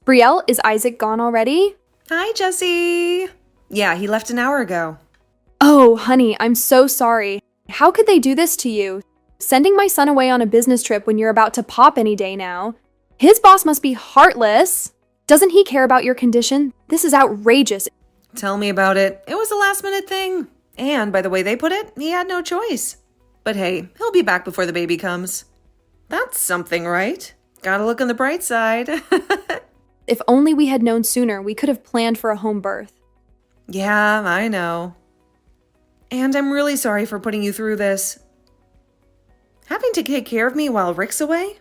Brielle, is Isaac gone already? Hi, Jesse. Yeah, he left an hour ago. Oh, honey, I'm so sorry. How could they do this to you? Sending my son away on a business trip when you're about to pop any day now. His boss must be heartless. Doesn't he care about your condition? This is outrageous. Tell me about it. It was a last-minute thing. And by the way they put it, he had no choice. But hey, he'll be back before the baby comes. That's something, right? Gotta look on the bright side. If only we had known sooner, we could have planned for a home birth. Yeah, I know. And I'm really sorry for putting you through this. Having to take care of me while Rick's away?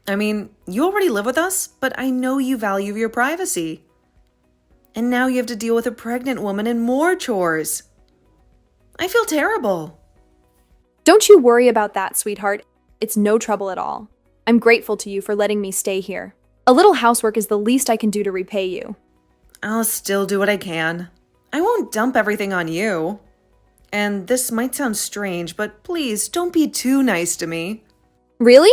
I mean, you already live with us, but I know you value your privacy. And now you have to deal with a pregnant woman and more chores. I feel terrible. Don't you worry about that, sweetheart. It's no trouble at all. I'm grateful to you for letting me stay here. A little housework is the least I can do to repay you. I'll still do what I can. I won't dump everything on you. And this might sound strange, but please don't be too nice to me. Really?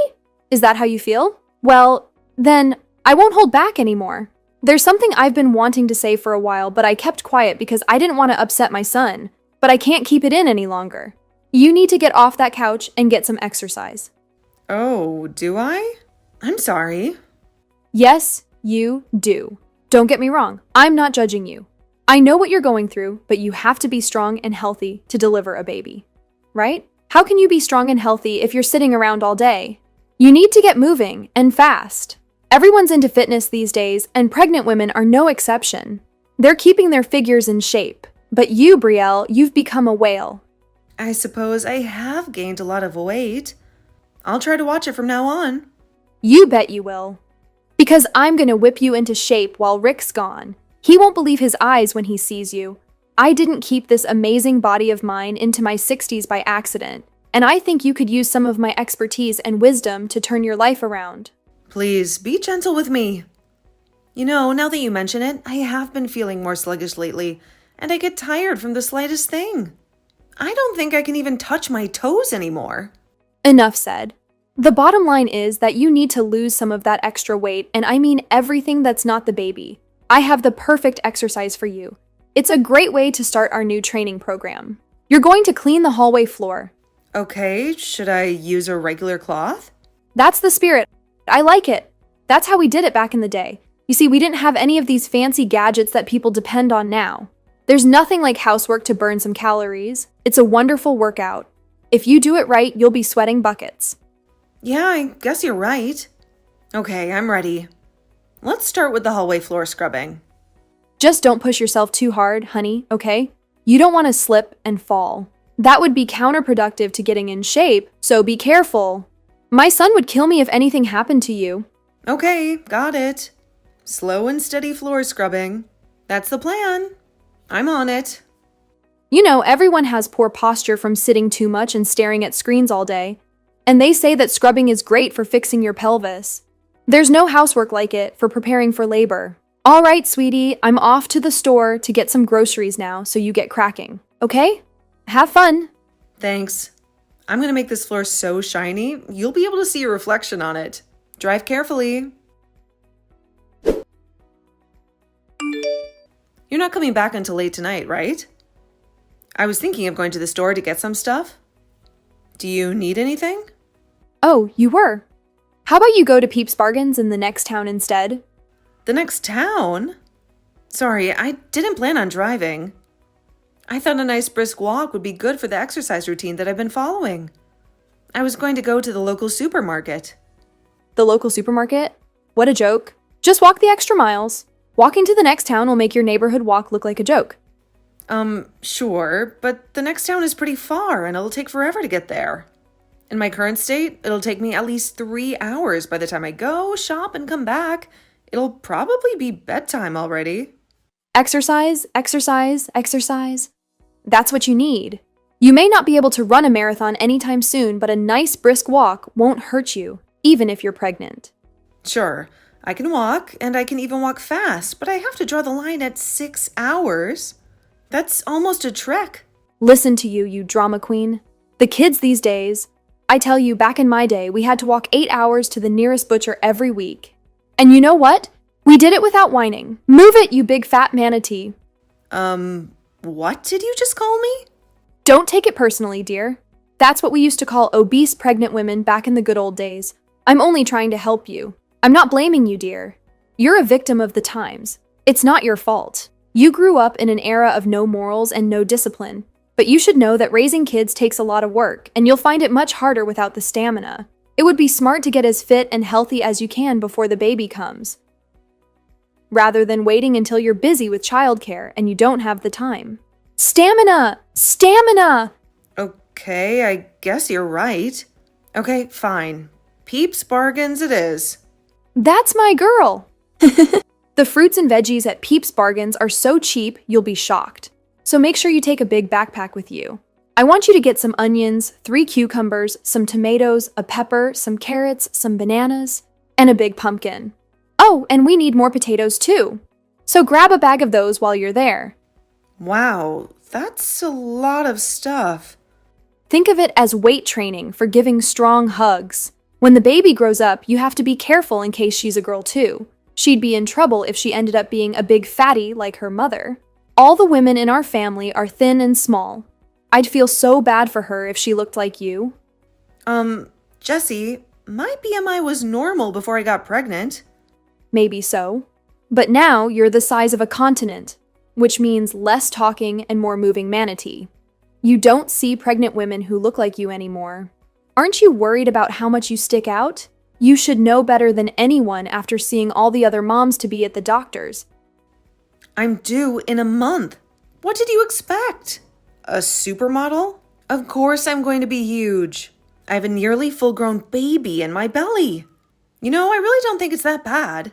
Is that how you feel? Well, then I won't hold back anymore. There's something I've been wanting to say for a while, but I kept quiet because I didn't want to upset my son. But I can't keep it in any longer. You need to get off that couch and get some exercise. Oh, do I? I'm sorry. Yes, you do. Don't get me wrong. I'm not judging you. I know what you're going through, but you have to be strong and healthy to deliver a baby. Right? How can you be strong and healthy if you're sitting around all day? You need to get moving and fast. Everyone's into fitness these days, and pregnant women are no exception. They're keeping their figures in shape. But you, Brielle, you've become a whale. I suppose I have gained a lot of weight. I'll try to watch it from now on. You bet you will. Because I'm gonna whip you into shape while Rick's gone. He won't believe his eyes when he sees you. I didn't keep this amazing body of mine into my 60s by accident, and I think you could use some of my expertise and wisdom to turn your life around. Please, be gentle with me. You know, now that you mention it, I have been feeling more sluggish lately, and I get tired from the slightest thing. I don't think I can even touch my toes anymore. Enough said. The bottom line is that you need to lose some of that extra weight, and I mean everything that's not the baby. I have the perfect exercise for you. It's a great way to start our new training program. You're going to clean the hallway floor. Okay, should I use a regular cloth? That's the spirit. I like it. That's how we did it back in the day. You see, we didn't have any of these fancy gadgets that people depend on now. There's nothing like housework to burn some calories. It's a wonderful workout. If you do it right, you'll be sweating buckets. Yeah, I guess you're right. Okay, I'm ready. Let's start with the hallway floor scrubbing. Just don't push yourself too hard, honey, okay? You don't want to slip and fall. That would be counterproductive to getting in shape, so be careful. My son would kill me if anything happened to you. Okay, got it. Slow and steady floor scrubbing. That's the plan. I'm on it. You know, everyone has poor posture from sitting too much and staring at screens all day. And they say that scrubbing is great for fixing your pelvis. There's no housework like it for preparing for labor. All right, sweetie, I'm off to the store to get some groceries now, so you get cracking, okay? Have fun. Thanks. I'm going to make this floor so shiny, you'll be able to see your reflection on it. Drive carefully. You're not coming back until late tonight, right? I was thinking of going to the store to get some stuff. Do you need anything? Oh, you were? How about you go to Peeps Bargains in the next town instead? The next town? Sorry, I didn't plan on driving. I thought a nice brisk walk would be good for the exercise routine that I've been following. I was going to go to the local supermarket. The local supermarket? What a joke. Just walk the extra miles. Walking to the next town will make your neighborhood walk look like a joke. Sure, but the next town is pretty far and it'll take forever to get there. In my current state, it'll take me at least 3 hours by the time I go, shop, and come back. It'll probably be bedtime already. Exercise, exercise, exercise. That's what you need. You may not be able to run a marathon anytime soon, but a nice brisk walk won't hurt you, even if you're pregnant. Sure, I can walk, and I can even walk fast, but I have to draw the line at 6 hours. That's almost a trek. Listen to you, you drama queen. The kids these days, I tell you, back in my day, we had to walk 8 hours to the nearest butcher every week. And you know what? We did it without whining. Move it, you big fat manatee. What did you just call me? Don't take it personally, dear. That's what we used to call obese pregnant women back in the good old days. I'm only trying to help you. I'm not blaming you, dear. You're a victim of the times. It's not your fault. You grew up in an era of no morals and no discipline. But you should know that raising kids takes a lot of work, and you'll find it much harder without the stamina. It would be smart to get as fit and healthy as you can before the baby comes, rather than waiting until you're busy with childcare and you don't have the time. Stamina! Stamina! Okay, I guess you're right. Okay, fine. Peeps Bargains it is. That's my girl! The fruits and veggies at Peeps Bargains are so cheap, you'll be shocked. So make sure you take a big backpack with you. I want you to get some onions, 3 cucumbers, some tomatoes, a pepper, some carrots, some bananas, and a big pumpkin. Oh, and we need more potatoes too. So grab a bag of those while you're there. Wow, that's a lot of stuff. Think of it as weight training for giving strong hugs. When the baby grows up, you have to be careful in case she's a girl too. She'd be in trouble if she ended up being a big fatty like her mother. All the women in our family are thin and small. I'd feel so bad for her if she looked like you. Jessie, my BMI was normal before I got pregnant. Maybe so. But now you're the size of a continent, which means less talking and more moving manatee. You don't see pregnant women who look like you anymore. Aren't you worried about how much you stick out? You should know better than anyone after seeing all the other moms-to-be at the doctor's. I'm due in a month. What did you expect? A supermodel? Of course I'm going to be huge. I have a nearly full-grown baby in my belly. You know, I really don't think it's that bad.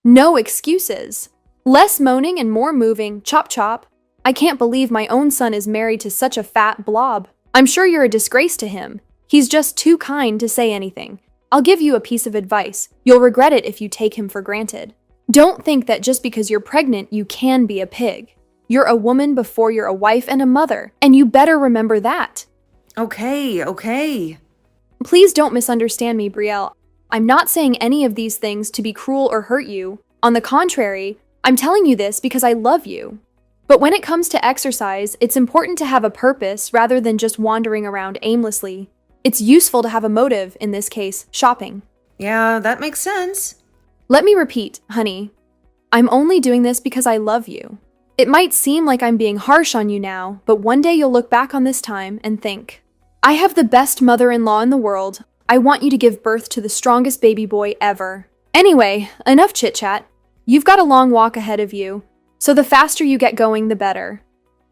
No excuses. Less moaning and more moving, chop chop. I can't believe my own son is married to such a fat blob. I'm sure you're a disgrace to him. He's just too kind to say anything. I'll give you a piece of advice. You'll regret it if you take him for granted. Don't think that just because you're pregnant, you can be a pig. You're a woman before you're a wife and a mother, and you better remember that. Okay. Please don't misunderstand me, Brielle. I'm not saying any of these things to be cruel or hurt you. On the contrary, I'm telling you this because I love you. But when it comes to exercise, it's important to have a purpose rather than just wandering around aimlessly. It's useful to have a motive, in this case, shopping. Yeah, that makes sense. Let me repeat, honey. I'm only doing this because I love you. It might seem like I'm being harsh on you now, but one day you'll look back on this time and think, I have the best mother-in-law in the world. I want you to give birth to the strongest baby boy ever. Anyway, enough chit-chat. You've got a long walk ahead of you, so the faster you get going, the better.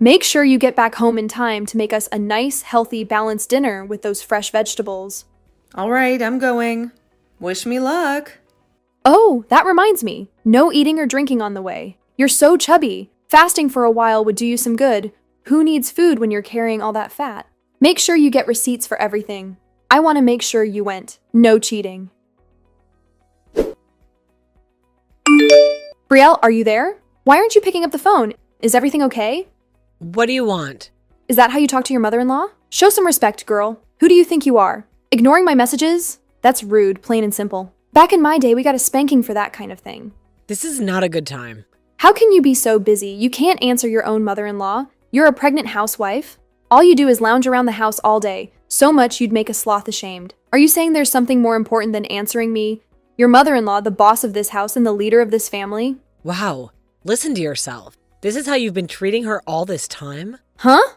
Make sure you get back home in time to make us a nice, healthy, balanced dinner with those fresh vegetables. All right, I'm going. Wish me luck. Oh, that reminds me. No eating or drinking on the way. You're so chubby. Fasting for a while would do you some good. Who needs food when you're carrying all that fat? Make sure you get receipts for everything. I want to make sure you went. No cheating. Brielle, are you there? Why aren't you picking up the phone? Is everything okay? What do you want? Is that how you talk to your mother-in-law? Show some respect, girl. Who do you think you are? Ignoring my messages? That's rude, plain and simple. Back in my day, we got a spanking for that kind of thing. This is not a good time. How can you be so busy? You can't answer your own mother-in-law. You're a pregnant housewife. All you do is lounge around the house all day. So much you'd make a sloth ashamed. Are you saying there's something more important than answering me? Your mother-in-law, the boss of this house and the leader of this family? Wow, listen to yourself. This is how you've been treating her all this time? Huh?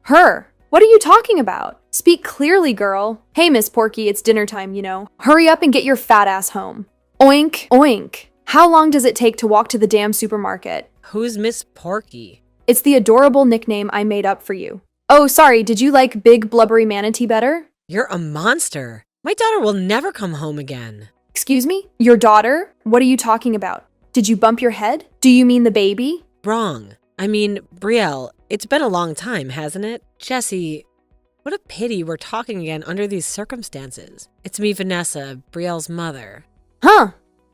Her? What are you talking about? Speak clearly, girl. Hey, Miss Porky, it's dinner time, you know. Hurry up and get your fat ass home. Oink, oink. How long does it take to walk to the damn supermarket? Who's Miss Porky? It's the adorable nickname I made up for you. Oh, sorry, did you like Big Blubbery Manatee better? You're a monster. My daughter will never come home again. Excuse me? Your daughter? What are you talking about? Did you bump your head? Do you mean the baby? Wrong. I mean, Brielle, it's been a long time, hasn't it? Jessie, what a pity we're talking again under these circumstances. It's me, Vanessa, Brielle's mother. Huh?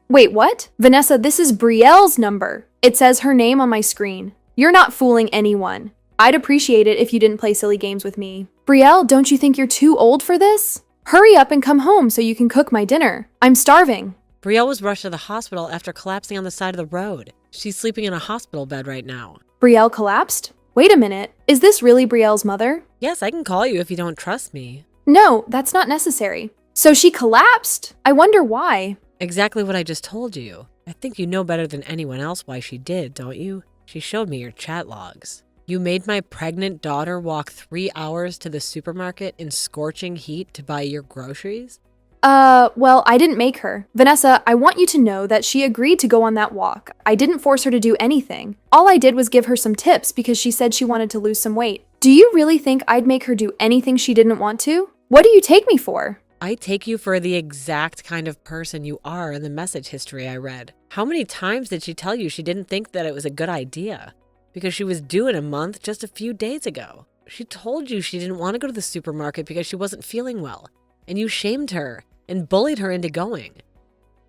Wait, what? Vanessa, this is Brielle's number. It says her name on my screen. You're not fooling anyone. I'd appreciate it if you didn't play silly games with me. Brielle, don't you think you're too old for this? Hurry up and come home so you can cook my dinner. I'm starving. Brielle was rushed to the hospital after collapsing on the side of the road. She's sleeping in a hospital bed right now. Brielle collapsed? Wait a minute. Is this really Brielle's mother? Yes, I can call you if you don't trust me. No, that's not necessary. So she collapsed? I wonder why. Exactly what I just told you. I think you know better than anyone else why she did, don't you? She showed me your chat logs. You made my pregnant daughter walk 3 hours to the supermarket in scorching heat to buy your groceries? Well, I didn't make her. Vanessa, I want you to know that she agreed to go on that walk. I didn't force her to do anything. All I did was give her some tips because she said she wanted to lose some weight. Do you really think I'd make her do anything she didn't want to? What do you take me for? I take you for the exact kind of person you are in the message history I read. How many times did she tell you she didn't think that it was a good idea? Because she was due in a month just a few days ago. She told you she didn't want to go to the supermarket because she wasn't feeling well. And you shamed her and bullied her into going.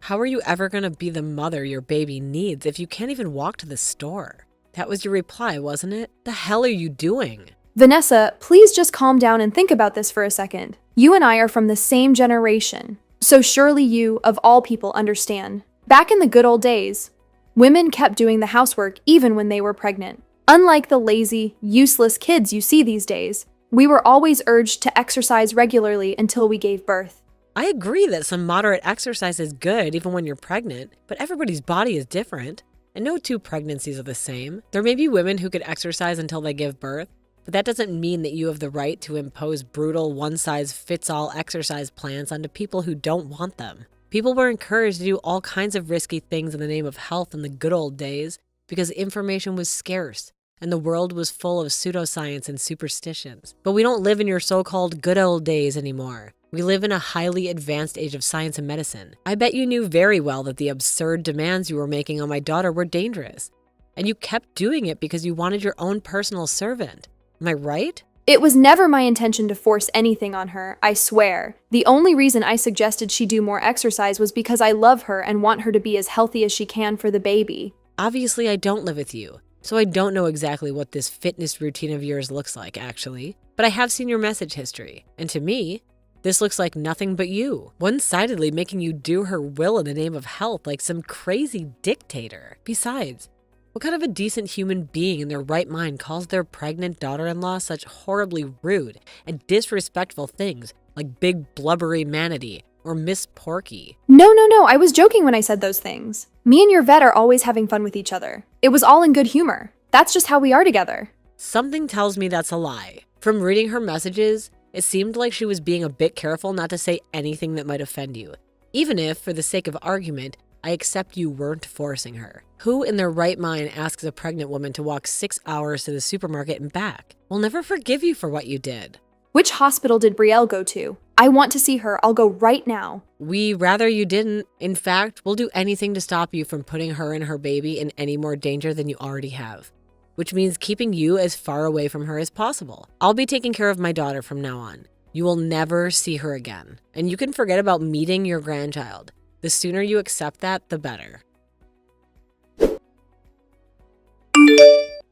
How are you ever going to be the mother your baby needs if you can't even walk to the store? That was your reply, wasn't it? The hell are you doing? Vanessa, please just calm down and think about this for a second. You and I are from the same generation, so surely you, of all people, understand. Back in the good old days, women kept doing the housework even when they were pregnant. Unlike the lazy, useless kids you see these days, we were always urged to exercise regularly until we gave birth. I agree that some moderate exercise is good even when you're pregnant, but everybody's body is different, and no two pregnancies are the same. There may be women who could exercise until they give birth, but that doesn't mean that you have the right to impose brutal one-size-fits-all exercise plans onto people who don't want them. People were encouraged to do all kinds of risky things in the name of health in the good old days because information was scarce and the world was full of pseudoscience and superstitions. But we don't live in your so-called good old days anymore. We live in a highly advanced age of science and medicine. I bet you knew very well that the absurd demands you were making on my daughter were dangerous. And you kept doing it because you wanted your own personal servant. Am I right? It was never my intention to force anything on her, I swear. The only reason I suggested she do more exercise was because I love her and want her to be as healthy as she can for the baby. Obviously, I don't live with you, so I don't know exactly what this fitness routine of yours looks like, actually. But I have seen your message history, and to me, this looks like nothing but you, one-sidedly making you do her will in the name of health like some crazy dictator. Besides, what kind of a decent human being in their right mind calls their pregnant daughter-in-law such horribly rude and disrespectful things like big blubbery manatee or Miss Porky? No, I was joking when I said those things. Me and your vet are always having fun with each other. It was all in good humor. That's just how we are together. Something tells me that's a lie. From reading her messages, it seemed like she was being a bit careful not to say anything that might offend you, even if, for the sake of argument, I accept you weren't forcing her. Who in their right mind asks a pregnant woman to walk 6 hours to the supermarket and back? We'll never forgive you for what you did. Which hospital did Brielle go to? I want to see her. I'll go right now. We rather you didn't. In fact, we'll do anything to stop you from putting her and her baby in any more danger than you already have, which means keeping you as far away from her as possible. I'll be taking care of my daughter from now on. You will never see her again, and you can forget about meeting your grandchild. The sooner you accept that, the better.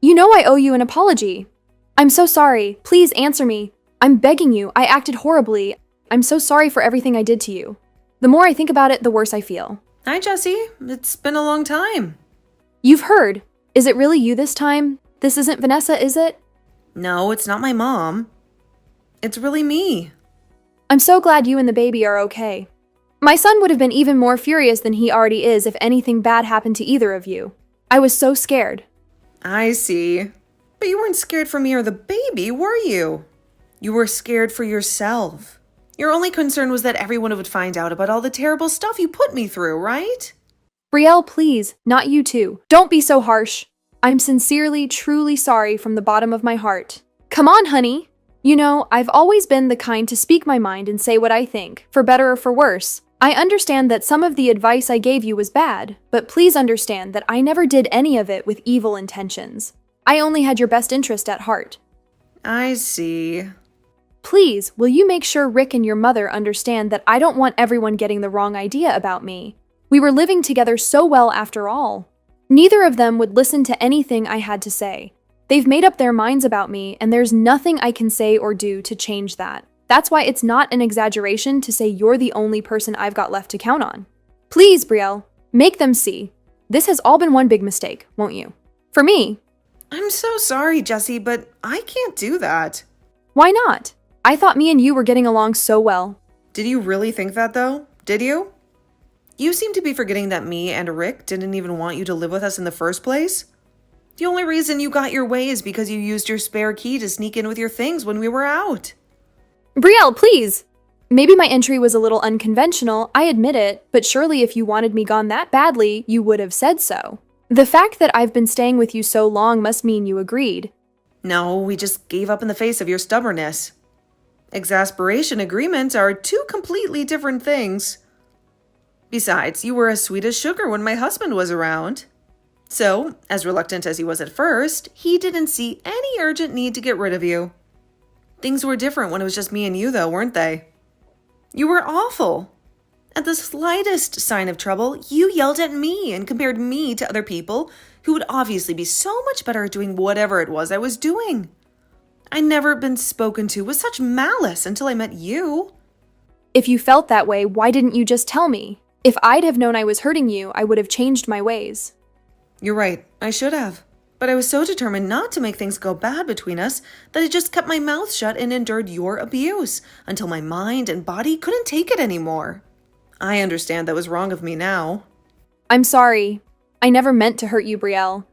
You know I owe you an apology. I'm so sorry. Please answer me. I'm begging you. I acted horribly. I'm so sorry for everything I did to you. The more I think about it, the worse I feel. Hi, Jessie. It's been a long time. You've heard. Is it really you this time? This isn't Vanessa, is it? No, it's not my mom. It's really me. I'm so glad you and the baby are okay. My son would have been even more furious than he already is if anything bad happened to either of you. I was so scared. I see. But you weren't scared for me or the baby, were you? You were scared for yourself. Your only concern was that everyone would find out about all the terrible stuff you put me through, right? Brielle, please, not you too. Don't be so harsh. I'm sincerely, truly sorry from the bottom of my heart. Come on, honey. You know, I've always been the kind to speak my mind and say what I think, for better or for worse. I understand that some of the advice I gave you was bad, but please understand that I never did any of it with evil intentions. I only had your best interest at heart. I see. Please, will you make sure Rick and your mother understand that I don't want everyone getting the wrong idea about me? We were living together so well after all. Neither of them would listen to anything I had to say. They've made up their minds about me, and there's nothing I can say or do to change that. That's why it's not an exaggeration to say you're the only person I've got left to count on. Please, Brielle, make them see. This has all been one big mistake, won't you? For me. I'm so sorry, Jessie, but I can't do that. Why not? I thought me and you were getting along so well. Did you really think that, though? Did you? You seem to be forgetting that me and Rick didn't even want you to live with us in the first place. The only reason you got your way is because you used your spare key to sneak in with your things when we were out. Brielle, please! Maybe my entry was a little unconventional, I admit it, but surely if you wanted me gone that badly, you would have said so. The fact that I've been staying with you so long must mean you agreed. No, we just gave up in the face of your stubbornness. Exasperation agreements are two completely different things. Besides, you were as sweet as sugar when my husband was around. So, as reluctant as he was at first, he didn't see any urgent need to get rid of you. Things were different when it was just me and you, though, weren't they? You were awful. At the slightest sign of trouble, you yelled at me and compared me to other people who would obviously be so much better at doing whatever it was I was doing. I'd never been spoken to with such malice until I met you. If you felt that way, why didn't you just tell me? If I'd have known I was hurting you, I would have changed my ways. You're right, I should have. But I was so determined not to make things go bad between us that I just kept my mouth shut and endured your abuse until my mind and body couldn't take it anymore. I understand that was wrong of me now. I'm sorry. I never meant to hurt you, Brielle.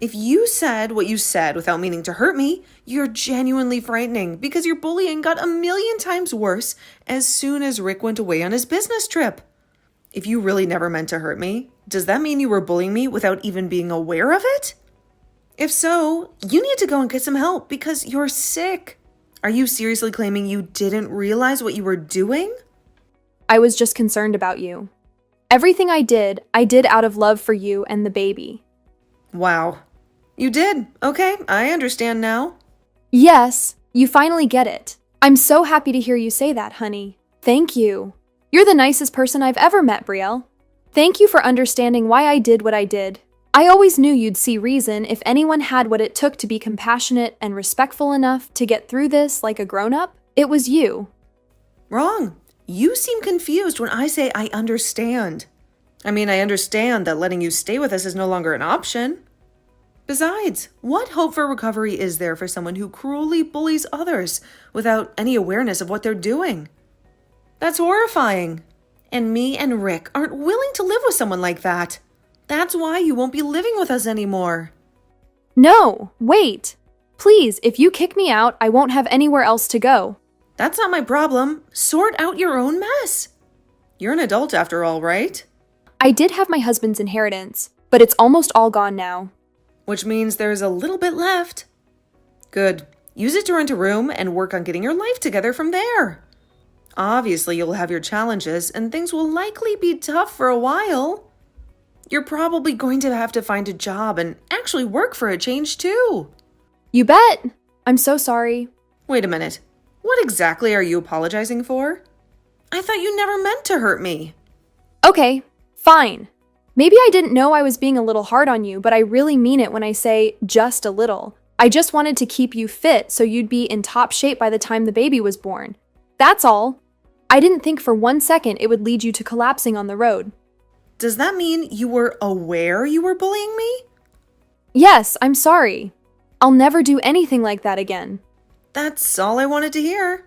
If you said what you said without meaning to hurt me, you're genuinely frightening because your bullying got a million times worse as soon as Rick went away on his business trip. If you really never meant to hurt me, does that mean you were bullying me without even being aware of it? If so, you need to go and get some help because you're sick. Are you seriously claiming you didn't realize what you were doing? I was just concerned about you. Everything I did out of love for you and the baby. Wow. You did. Okay, I understand now. Yes, you finally get it. I'm so happy to hear you say that, honey. Thank you. You're the nicest person I've ever met, Brielle. Thank you for understanding why I did what I did. I always knew you'd see reason if anyone had what it took to be compassionate and respectful enough to get through this like a grown-up. It was you. Wrong. You seem confused when I say I understand. I mean, I understand that letting you stay with us is no longer an option. Besides, what hope for recovery is there for someone who cruelly bullies others without any awareness of what they're doing? That's horrifying. And me and Rick aren't willing to live with someone like that. That's why you won't be living with us anymore. No, wait. Please, if you kick me out, I won't have anywhere else to go. That's not my problem. Sort out your own mess. You're an adult after all, right? I did have my husband's inheritance, but it's almost all gone now. Which means there's a little bit left. Good. Use it to rent a room and work on getting your life together from there. Obviously, you'll have your challenges and things will likely be tough for a while. You're probably going to have to find a job and actually work for a change too. You bet. I'm so sorry. Wait a minute. What exactly are you apologizing for? I thought you never meant to hurt me. Okay, fine. Maybe I didn't know I was being a little hard on you, but I really mean it when I say just a little. I just wanted to keep you fit so you'd be in top shape by the time the baby was born. That's all. I didn't think for 1 second it would lead you to collapsing on the road. Does that mean you were aware you were bullying me? Yes, I'm sorry. I'll never do anything like that again. That's all I wanted to hear.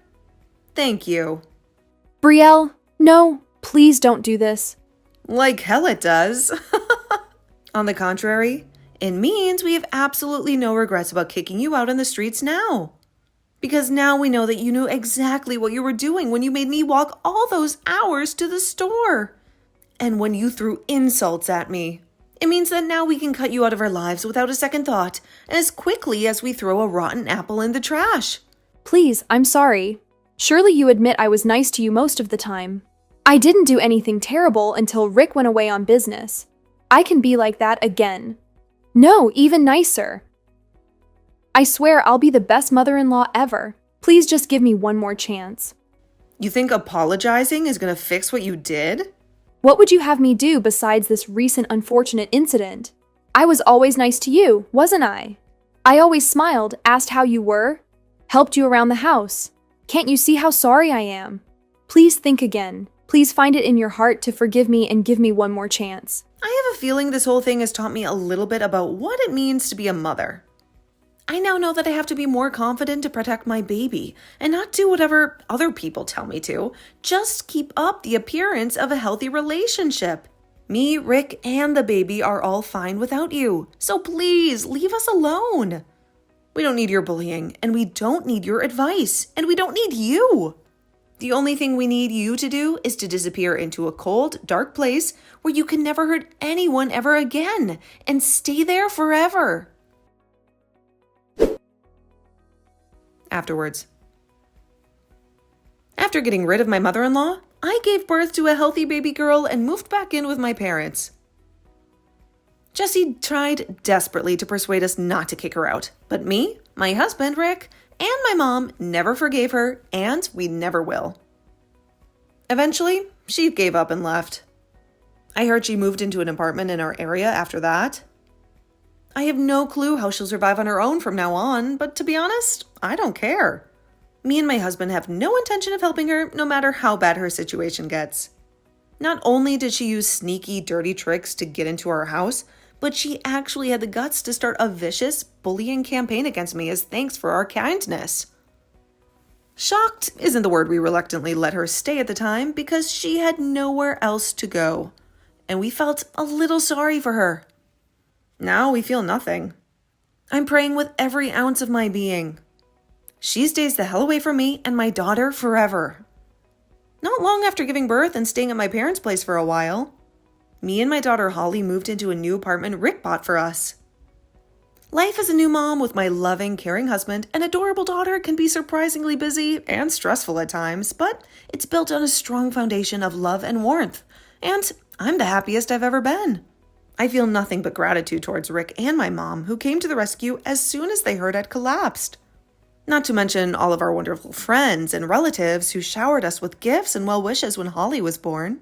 Thank you. Brielle, no, please don't do this. Like hell it does. On the contrary, it means we have absolutely no regrets about kicking you out on the streets now. Because now we know that you knew exactly what you were doing when you made me walk all those hours to the store. And when you threw insults at me. It means that now we can cut you out of our lives without a second thought, as quickly as we throw a rotten apple in the trash. Please, I'm sorry. Surely you admit I was nice to you most of the time. I didn't do anything terrible until Rick went away on business. I can be like that again. No, even nicer. I swear I'll be the best mother-in-law ever. Please just give me one more chance. You think apologizing is going to fix what you did? What would you have me do besides this recent unfortunate incident? I was always nice to you, wasn't I? I always smiled, asked how you were, helped you around the house. Can't you see how sorry I am? Please think again. Please find it in your heart to forgive me and give me one more chance. I have a feeling this whole thing has taught me a little bit about what it means to be a mother. I now know that I have to be more confident to protect my baby and not do whatever other people tell me to. Just keep up the appearance of a healthy relationship. Me, Rick, and the baby are all fine without you. So please, leave us alone. We don't need your bullying, and we don't need your advice, and we don't need you. The only thing we need you to do is to disappear into a cold, dark place where you can never hurt anyone ever again and stay there forever. Afterwards. After getting rid of my mother-in-law, I gave birth to a healthy baby girl and moved back in with my parents. Jessie tried desperately to persuade us not to kick her out, but me, my husband, Rick, and my mom never forgave her, and we never will. Eventually, she gave up and left. I heard she moved into an apartment in our area after that. I have no clue how she'll survive on her own from now on, but to be honest, I don't care. Me and my husband have no intention of helping her, no matter how bad her situation gets. Not only did she use sneaky, dirty tricks to get into our house, but she actually had the guts to start a vicious bullying campaign against me as thanks for our kindness. Shocked isn't the word we reluctantly let her stay at the time because she had nowhere else to go, and we felt a little sorry for her. Now we feel nothing. I'm praying with every ounce of my being. She stays the hell away from me and my daughter forever. Not long after giving birth and staying at my parents' place for a while, me and my daughter Holly moved into a new apartment Rick bought for us. Life as a new mom with my loving, caring husband and adorable daughter can be surprisingly busy and stressful at times, but it's built on a strong foundation of love and warmth, and I'm the happiest I've ever been. I feel nothing but gratitude towards Rick and my mom, who came to the rescue as soon as they heard I'd collapsed. Not to mention all of our wonderful friends and relatives who showered us with gifts and well wishes when Holly was born.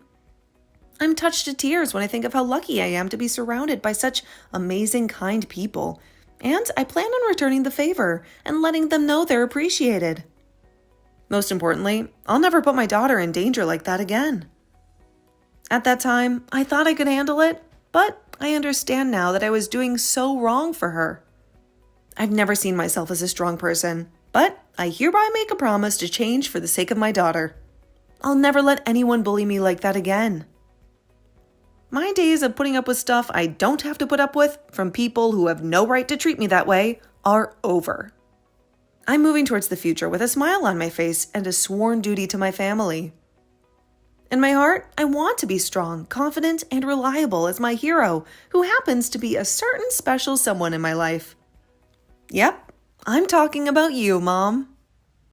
I'm touched to tears when I think of how lucky I am to be surrounded by such amazing, kind people, and I plan on returning the favor and letting them know they're appreciated. Most importantly, I'll never put my daughter in danger like that again. At that time, I thought I could handle it, but I understand now that I was doing so wrong for her. I've never seen myself as a strong person, but I hereby make a promise to change for the sake of my daughter. I'll never let anyone bully me like that again. My days of putting up with stuff I don't have to put up with from people who have no right to treat me that way are over. I'm moving towards the future with a smile on my face and a sworn duty to my family. In my heart, I want to be strong, confident, and reliable as my hero, who happens to be a certain special someone in my life. Yep, I'm talking about you, Mom.